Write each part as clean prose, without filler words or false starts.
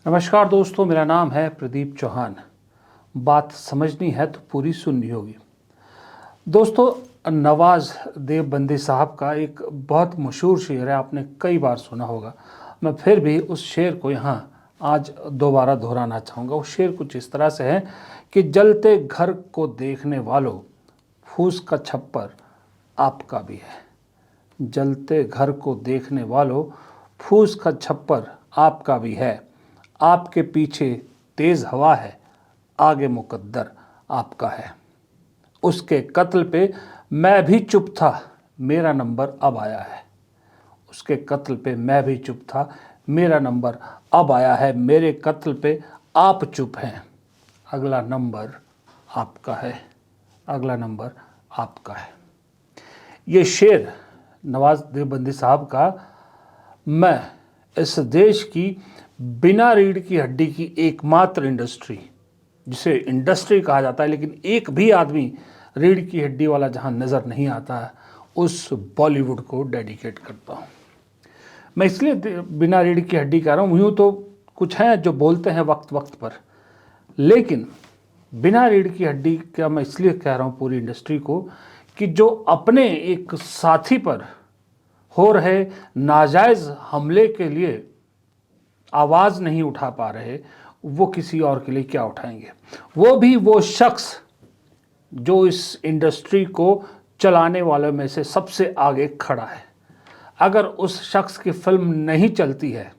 नमस्कार दोस्तों, मेरा नाम है प्रदीप चौहान। बात समझनी है तो पूरी सुननी होगी। दोस्तों, नवाज देवबंदी साहब का एक बहुत मशहूर शेर है, आपने कई बार सुना होगा। मैं फिर भी उस शेर को यहाँ आज दोबारा दोहराना चाहूँगा। वो शेर कुछ इस तरह से है कि जलते घर को देखने वालों, फूस का छप्पर आपका भी है। जलते घर को देखने वालों, फूस का छप्पर आपका भी है। आपके पीछे तेज हवा है, आगे मुकद्दर आपका है। उसके कत्ल पे मैं भी चुप था, मेरा नंबर अब आया है। उसके कत्ल पे मैं भी चुप था, मेरा नंबर अब आया है। मेरे कत्ल पे आप चुप हैं, अगला नंबर आपका है। अगला नंबर आपका है। ये शेर नवाज देवबंदी साहब का मैं इस देश की बिना रीढ़ की हड्डी की एकमात्र इंडस्ट्री, जिसे इंडस्ट्री कहा जाता है लेकिन एक भी आदमी रीढ़ की हड्डी वाला जहां नज़र नहीं आता है, उस बॉलीवुड को डेडिकेट करता हूं। मैं इसलिए बिना रीढ़ की हड्डी कह रहा हूँ। यूँ तो कुछ हैं जो बोलते हैं वक्त वक्त पर, लेकिन बिना रीढ़ की हड्डी का मैं इसलिए कह रहा हूँ पूरी इंडस्ट्री को कि जो अपने एक साथी पर हो रहे नाजायज़ हमले के लिए आवाज़ नहीं उठा पा रहे, वो किसी और के लिए क्या उठाएंगे। वो भी वो शख्स जो इस इंडस्ट्री को चलाने वालों में से सबसे आगे खड़ा है। अगर उस शख्स की फिल्म नहीं चलती है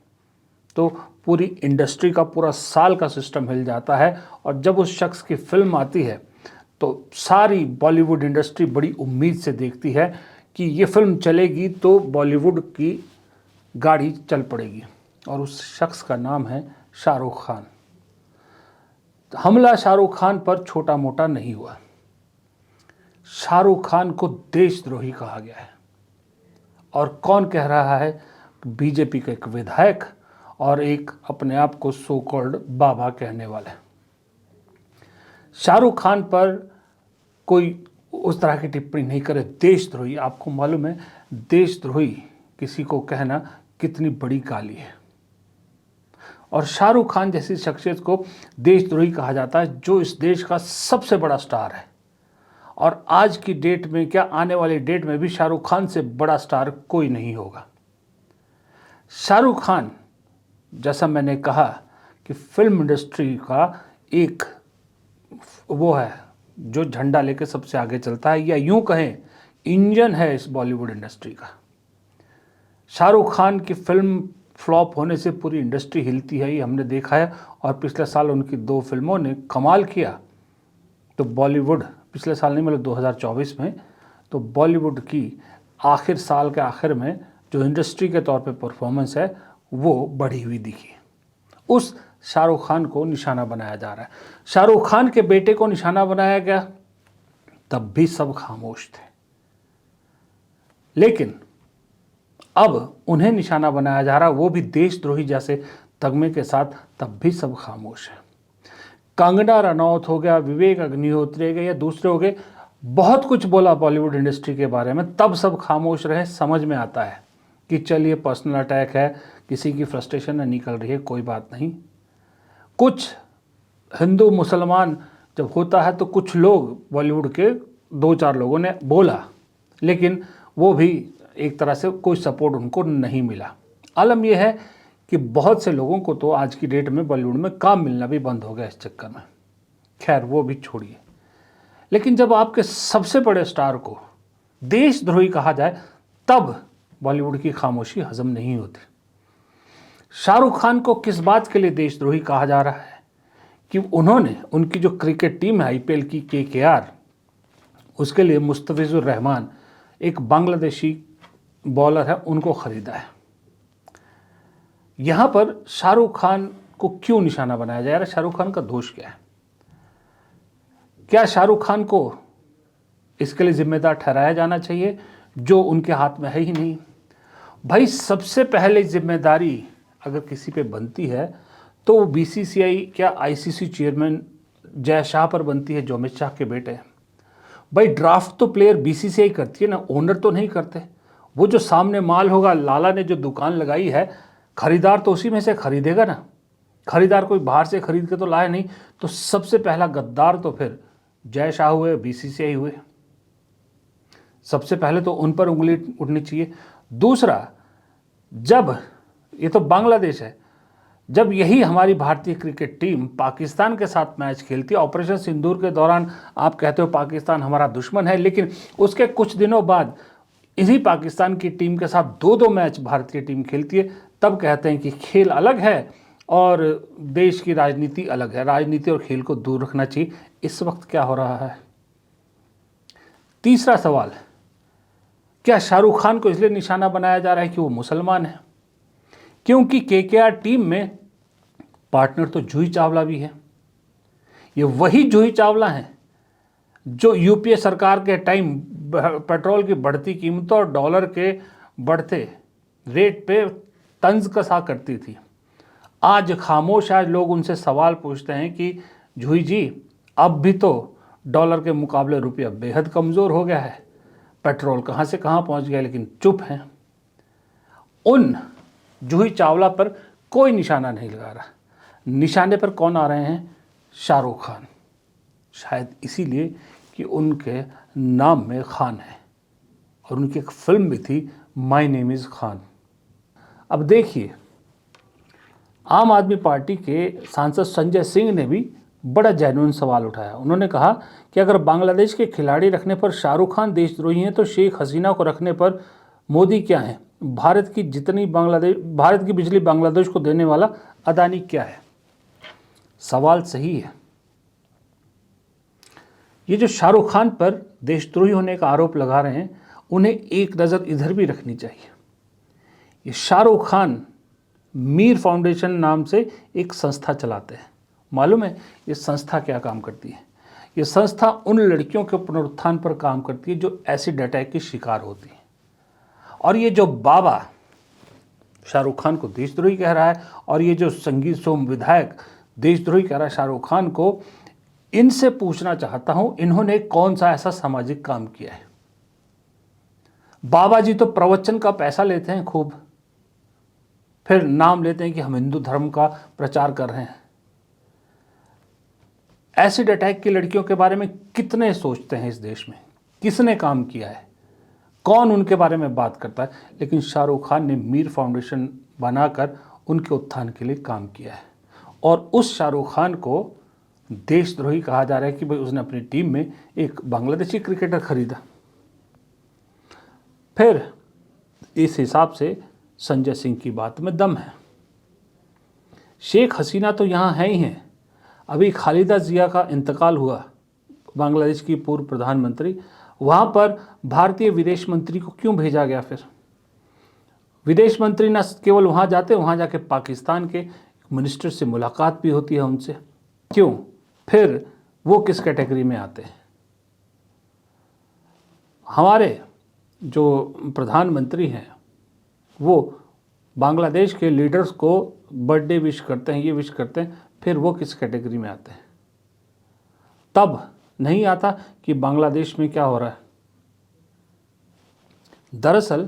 तो पूरी इंडस्ट्री का पूरा साल का सिस्टम हिल जाता है, और जब उस शख्स की फिल्म आती है तो सारी बॉलीवुड इंडस्ट्री बड़ी उम्मीद से देखती है कि ये फिल्म चलेगी तो बॉलीवुड की गाड़ी चल पड़ेगी। और उस शख्स का नाम है शाहरुख खान। हमला शाहरुख खान पर छोटा मोटा नहीं हुआ। शाहरुख खान को देशद्रोही कहा गया है। और कौन कह रहा है? बीजेपी का एक विधायक और एक अपने आप को सो कॉल्ड बाबा कहने वाले। शाहरुख खान पर कोई उस तरह की टिप्पणी नहीं करे। देशद्रोही, आपको मालूम है देशद्रोही किसी को कहना कितनी बड़ी गाली है। और शाहरुख खान जैसी शख्सियत को देशद्रोही कहा जाता है, जो इस देश का सबसे बड़ा स्टार है। और आज की डेट में क्या, आने वाली डेट में भी शाहरुख खान से बड़ा स्टार कोई नहीं होगा। शाहरुख खान, जैसा मैंने कहा कि फिल्म इंडस्ट्री का एक वो है जो झंडा लेके सबसे आगे चलता है, या यूं कहें इंजन है इस बॉलीवुड इंडस्ट्री का। शाहरुख खान की फिल्म फ्लॉप होने से पूरी इंडस्ट्री हिलती है, ये हमने देखा है। और पिछले साल उनकी 2 फिल्मों ने कमाल किया। तो बॉलीवुड पिछले साल नहीं, मतलब 2024 में, तो बॉलीवुड की आखिर साल के आखिर में जो इंडस्ट्री के तौर पे परफॉर्मेंस है वो बढ़ी हुई दिखी। उस शाहरुख खान को निशाना बनाया जा रहा है। शाहरुख खान के बेटे को निशाना बनाया गया, तब भी सब खामोश थे। लेकिन अब उन्हें निशाना बनाया जा रहा, वो भी देशद्रोही जैसे तगमे के साथ, तब भी सब खामोश है। कंगना रनौत हो गया, विवेक अग्निहोत्री हो गए या दूसरे हो गए, बहुत कुछ बोला बॉलीवुड इंडस्ट्री के बारे में, तब सब खामोश रहे। समझ में आता है कि चलिए पर्सनल अटैक है, किसी की फ्रस्ट्रेशन निकल रही है, कोई बात नहीं। कुछ हिंदू मुसलमान जब होता है तो कुछ लोग बॉलीवुड के 2-4 लोगों ने बोला, लेकिन वो भी एक तरह से कोई सपोर्ट उनको नहीं मिला। आलम यह है कि बहुत से लोगों को तो आज की डेट में बॉलीवुड में काम मिलना भी बंद हो गया इस चक्कर में। खैर, वो भी छोड़िए। लेकिन जब आपके सबसे बड़े स्टार को देशद्रोही कहा जाए, तब बॉलीवुड की खामोशी हजम नहीं होती। शाहरुख खान को किस बात के लिए देशद्रोही कहा जा रहा है कि उन्होंने उनकी जो क्रिकेट टीम है आईपीएल की KKR, उसके लिए मुस्तफिजुर रहमान, एक बांग्लादेशी बॉलर है, उनको खरीदा है। यहां पर शाहरुख खान को क्यों निशाना बनाया जा रहा है? शाहरुख खान का दोष क्या है? क्या शाहरुख खान को इसके लिए जिम्मेदार ठहराया जाना चाहिए जो उनके हाथ में है ही नहीं? भाई, सबसे पहले जिम्मेदारी अगर किसी पे बनती है तो वो BCCI क्या ICC चेयरमैन जय शाह पर बनती है, जो अमित शाह के बेटे हैं। भाई, ड्राफ्ट तो प्लेयर BCCI करती है ना, ओनर तो नहीं करते। वो जो सामने माल होगा, लाला ने जो दुकान लगाई है, खरीदार तो उसी में से खरीदेगा ना। खरीदार कोई बाहर से खरीद के तो लाए नहीं, तो सबसे पहला गद्दार तो फिर जय शाह हुए, बीसीसीआई हुए। सबसे पहले तो उन पर उंगली उठनी चाहिए। दूसरा, जब ये तो बांग्लादेश है, जब यही हमारी भारतीय क्रिकेट टीम पाकिस्तान के साथ मैच खेलती है, ऑपरेशन सिंदूर के दौरान आप कहते हो पाकिस्तान हमारा दुश्मन है, लेकिन उसके कुछ दिनों बाद इसी पाकिस्तान की टीम के साथ 2-2 मैच भारतीय टीम खेलती है, तब कहते हैं कि खेल अलग है और देश की राजनीति अलग है। राजनीति और खेल को दूर रखना चाहिए। इस वक्त क्या हो रहा है? तीसरा सवाल, क्या शाहरुख खान को इसलिए निशाना बनाया जा रहा है कि वो मुसलमान है? क्योंकि केकेआर टीम में पार्टनर तो जूही चावला भी है। ये वही जूही चावला हैं जो यूपीए सरकार के टाइम पेट्रोल की बढ़ती कीमतों और डॉलर के बढ़ते रेट पे तंज कसा करती थी। आज खामोश, आज लोग उनसे सवाल पूछते हैं कि जूही जी, अब भी तो डॉलर के मुकाबले रुपया बेहद कमज़ोर हो गया है, पेट्रोल कहाँ से कहाँ पहुँच गया, लेकिन चुप हैं। उन जूही चावला पर कोई निशाना नहीं लगा रहा। निशाने पर कौन आ रहे हैं? शाहरुख खान। शायद इसीलिए कि उनके नाम में खान है, और उनकी एक फिल्म भी थी माय नेम इज़ खान। अब देखिए, आम आदमी पार्टी के सांसद संजय सिंह ने भी बड़ा जेन्युइन सवाल उठाया। उन्होंने कहा कि अगर बांग्लादेश के खिलाड़ी रखने पर शाहरुख खान देशद्रोही हैं, तो शेख हसीना को रखने पर मोदी क्या हैं? भारत की बिजली बांग्लादेश को देने वाला अदानी क्या है? सवाल सही है। ये जो शाहरुख खान पर देशद्रोही होने का आरोप लगा रहे हैं, उन्हें एक नज़र इधर भी रखनी चाहिए। ये शाहरुख खान मीर फाउंडेशन नाम से एक संस्था चलाते हैं। मालूम है ये संस्था क्या काम करती है? ये संस्था उन लड़कियों के पुनरुत्थान पर काम करती है जो एसिड अटैक की शिकार होती हैं। और ये जो बाबा शाहरुख खान को देशद्रोही कह रहा है, और ये जो संगीत सोम विधायक देशद्रोही कह रहा है शाहरुख खान को, इनसे पूछना चाहता हूं, इन्होंने कौन सा ऐसा सामाजिक काम किया है? बाबा जी तो प्रवचन का पैसा लेते हैं खूब, फिर नाम लेते हैं कि हम हिंदू धर्म का प्रचार कर रहे हैं। एसिड अटैक की लड़कियों के बारे में कितने सोचते हैं इस देश में? किसने काम किया है? कौन उनके बारे में बात करता है? लेकिन शाहरुख खान ने मीर फाउंडेशन बनाकर उनके उत्थान के लिए काम किया है, और उस शाहरुख खान को देशद्रोही कहा जा रहा है कि भाई उसने अपनी टीम में एक बांग्लादेशी क्रिकेटर खरीदा। फिर इस हिसाब से संजय सिंह की बात में दम है। शेख हसीना तो यहाँ है ही हैं। अभी खालिदा जिया का इंतकाल हुआ, बांग्लादेश की पूर्व प्रधानमंत्री, वहाँ पर भारतीय विदेश मंत्री को क्यों भेजा गया? फिर विदेश मंत्री न केवल वहाँ जाते, वहाँ जाके पाकिस्तान के मिनिस्टर से मुलाकात भी होती है उनसे। क्यों? फिर वो किस कैटेगरी में आते हैं? हमारे जो प्रधानमंत्री हैं वो बांग्लादेश के लीडर्स को बर्थडे विश करते हैं, ये विश करते हैं, फिर वो किस कैटेगरी में आते हैं? तब नहीं आता कि बांग्लादेश में क्या हो रहा है। दरअसल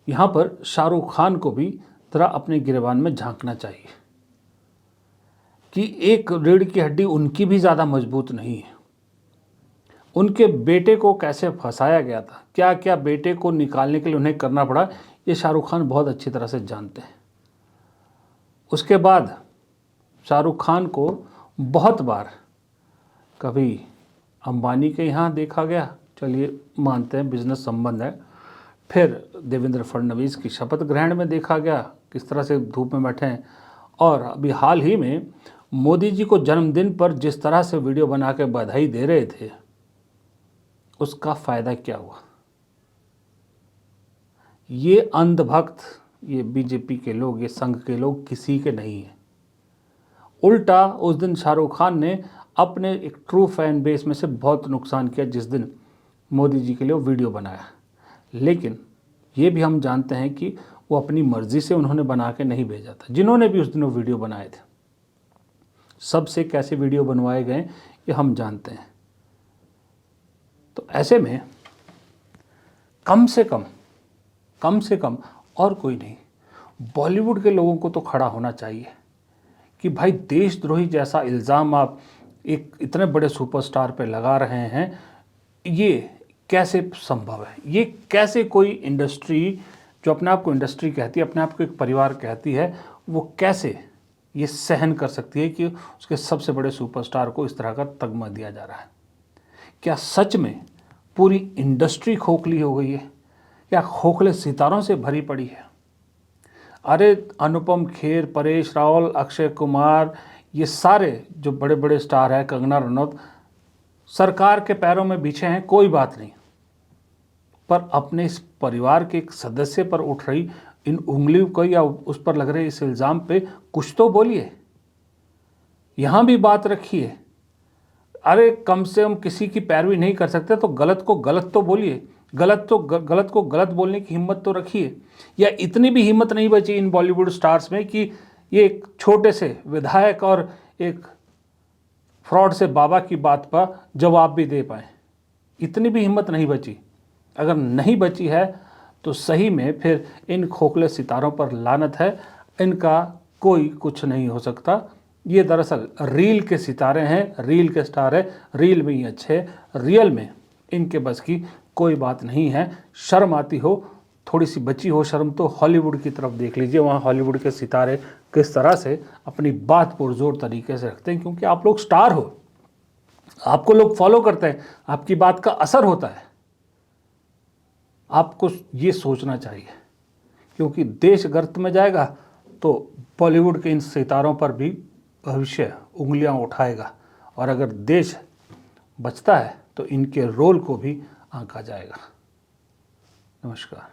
यहाँ पर शाहरुख खान को भी जरा अपने गिरेबान में झांकना चाहिए कि एक रीढ़ की हड्डी उनकी भी ज़्यादा मजबूत नहीं है। उनके बेटे को कैसे फंसाया गया था, क्या क्या बेटे को निकालने के लिए उन्हें करना पड़ा, ये शाहरुख खान बहुत अच्छी तरह से जानते हैं। उसके बाद शाहरुख खान को बहुत बार कभी अंबानी के यहाँ देखा गया, चलिए मानते हैं बिजनेस संबंध है, फिर देवेंद्र फडणवीस की शपथ ग्रहण में देखा गया किस तरह से धूप में बैठे हैं, और अभी हाल ही में मोदी जी को जन्मदिन पर जिस तरह से वीडियो बना के बधाई दे रहे थे, उसका फ़ायदा क्या हुआ? ये अंधभक्त, ये बीजेपी के लोग, ये संघ के लोग किसी के नहीं हैं। उल्टा उस दिन शाहरुख खान ने अपने एक ट्रू फैन बेस में से बहुत नुकसान किया जिस दिन मोदी जी के लिए वो वीडियो बनाया। लेकिन ये भी हम जानते हैं कि वो अपनी मर्ज़ी से उन्होंने बना के नहीं भेजा था। जिन्होंने भी उस दिन वो वीडियो बनाए थे, सबसे कैसे वीडियो बनवाए गए ये हम जानते हैं। तो ऐसे में कम से कम और कोई नहीं, बॉलीवुड के लोगों को तो खड़ा होना चाहिए कि भाई देशद्रोही जैसा इल्ज़ाम आप एक इतने बड़े सुपरस्टार पे लगा रहे हैं, ये कैसे संभव है? ये कैसे कोई इंडस्ट्री जो अपने आप को इंडस्ट्री कहती है, अपने आप को एक परिवार कहती है, वो कैसे ये सहन कर सकती है कि उसके सबसे बड़े सुपरस्टार को इस तरह का तगमा दिया जा रहा है? क्या सच में पूरी इंडस्ट्री खोखली हो गई है या खोखले सितारों से भरी पड़ी है? अरे अनुपम खेर, परेश रावल, अक्षय कुमार, ये सारे जो बड़े बड़े स्टार हैं, कंगना रनौत, सरकार के पैरों में बिछे हैं, कोई बात नहीं, पर अपने इस परिवार के एक सदस्य पर उठ रही इन उंगलियों को या उस पर लग रहे इस इल्ज़ाम पे कुछ तो बोलिए, यहाँ भी बात रखिए। अरे कम से कम किसी की पैरवी नहीं कर सकते तो गलत को गलत तो बोलिए, गलत को गलत बोलने की हिम्मत तो रखिए। या इतनी भी हिम्मत नहीं बची इन बॉलीवुड स्टार्स में कि ये एक छोटे से विधायक और एक फ्रॉड से बाबा की बात पर जवाब भी दे पाए। इतनी भी हिम्मत नहीं बची। अगर नहीं बची है तो सही में फिर इन खोखले सितारों पर लानत है, इनका कोई कुछ नहीं हो सकता। ये दरअसल रील के सितारे हैं, रील के स्टार है, रील में ही अच्छे, रियल में इनके बस की कोई बात नहीं है। शर्म आती हो, थोड़ी सी बची हो शर्म तो हॉलीवुड की तरफ देख लीजिए, वहाँ हॉलीवुड के सितारे किस तरह से अपनी बात पुरजोर तरीके से रखते हैं, क्योंकि आप लोग स्टार हो, आपको लोग फॉलो करते हैं, आपकी बात का असर होता है। आपको ये सोचना चाहिए, क्योंकि देश गर्त में जाएगा तो बॉलीवुड के इन सितारों पर भी भविष्य उंगलियां उठाएगा, और अगर देश बचता है तो इनके रोल को भी आंका जाएगा। नमस्कार।